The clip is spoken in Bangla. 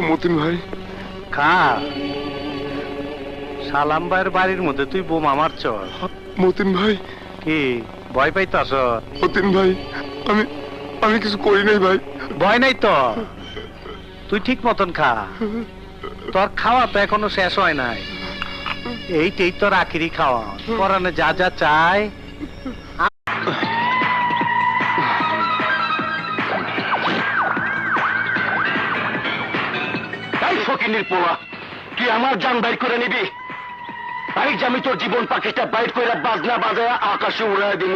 মতিন ভাই। খা। সালাম ভাইয়ের বাড়ির মধ্যে তুই বোমা মারছ? মতিন ভাই। কি ভয় পাইতাছ? মতিন ভাই, আমি আমি কিছু করি নাই ভাই। ভয় নাই তো, তুই ঠিক মতন খা। তোর খাওয়া তো এখনো শেষ হয় নাই, এইটাই তোর আখিরি খাওয়া। পরানে যা যা চায়। ফকিনির পোলা, তুই আমার জান বাইর করে নিবি? আমি তোর জীবন পাখিটা বাইর করে বাজনা বাজায় আকাশে উড়াই দিল।